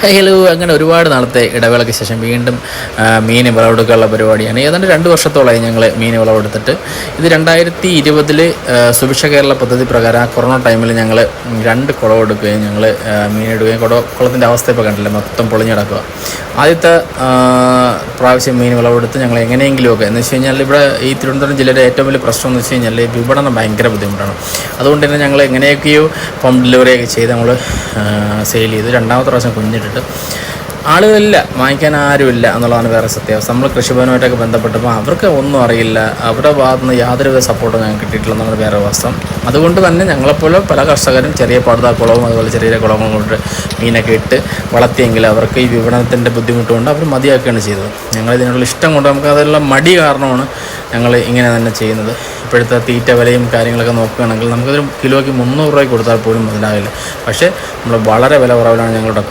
Hello, അങ്ങനെ ഒരുപാട് നാളത്തെ ഇടവേളയ്ക്ക് ശേഷം വീണ്ടും മീൻ വിളവെടുക്കാനുള്ള പരിപാടിയാണ്. ഏതാണ്ട് 2 വർഷത്തോളമായി ഞങ്ങൾ മീൻ വിളവെടുത്തിട്ട്. ഇത് 2020 സുഭിക്ഷ കേരള പദ്ധതി പ്രകാരം ആ കൊറോണ ടൈമിൽ ഞങ്ങൾ 2 കുളമെടുക്കുകയും ഞങ്ങൾ മീനിടുകയും കുളത്തിൻ്റെ അവസ്ഥ ഇപ്പോൾ കണ്ടില്ല, മൊത്തം പൊളിഞ്ഞിടക്കുക. ആദ്യത്തെ പ്രാവശ്യം മീൻ വിളവെടുത്ത് ഞങ്ങൾ എങ്ങനെയെങ്കിലുമൊക്കെ എന്ന് വെച്ച് കഴിഞ്ഞാൽ ഇവിടെ ഈ തിരുവനന്തപുരം ജില്ലയുടെ ഏറ്റവും വലിയ പ്രശ്നം എന്ന് വെച്ച് കഴിഞ്ഞാൽ വിപണനം ഭയങ്കര ബുദ്ധിമുട്ടാണ്. അതുകൊണ്ട് തന്നെ ഞങ്ങൾ എങ്ങനെയൊക്കെയോ ഹോം ഡെലിവറിയൊക്കെ ചെയ്ത് നമ്മൾ സെയിൽ ചെയ്ത് 2ാമത്തെ പ്രാവശ്യം കുഞ്ഞിട്ടിട്ട് ആളുകളില്ല, വാങ്ങിക്കാൻ ആരുമില്ല എന്നുള്ളതാണ് വേറെ സത്യാവസ്ഥ. നമ്മൾ കൃഷിഭവനുമായിട്ടൊക്കെ ബന്ധപ്പെട്ടപ്പോൾ അവർക്ക് ഒന്നും അറിയില്ല, അവരുടെ ഭാഗത്തു നിന്ന് യാതൊരുവിധ സപ്പോർട്ടും ഞങ്ങൾക്ക് കിട്ടിയിട്ടില്ലെന്നാണ് വേറെ അവസ്ഥ. അതുകൊണ്ട് തന്നെ ഞങ്ങളെപ്പോലെ പല കർഷകരും ചെറിയ കുളവും അതുപോലെ ചെറിയ കുളങ്ങളും കൊണ്ട് മീനൊക്കെ ഇട്ട് വളർത്തിയെങ്കിൽ അവർക്ക് ഈ വിപണനത്തിൻ്റെ ബുദ്ധിമുട്ടുകൊണ്ട് അവർ മതിയാക്കുകയാണ് ചെയ്തത്. ഞങ്ങളിതിനുള്ള ഇഷ്ടം കൊണ്ട് നമുക്ക് അതിലുള്ള മടി കാരണമാണ് ഞങ്ങൾ ഇങ്ങനെ തന്നെ ചെയ്യുന്നത്. ഇപ്പോഴത്തെ തീറ്റ വിലയും കാര്യങ്ങളൊക്കെ നോക്കുകയാണെങ്കിൽ നമുക്കൊരു കിലോയ്ക്ക് 300 രൂപയ്ക്ക് കൊടുത്താൽ പോലും മുതലാകില്ല. പക്ഷേ നമ്മൾ വളരെ വില കുറവിലാണ് ഞങ്ങളുടെ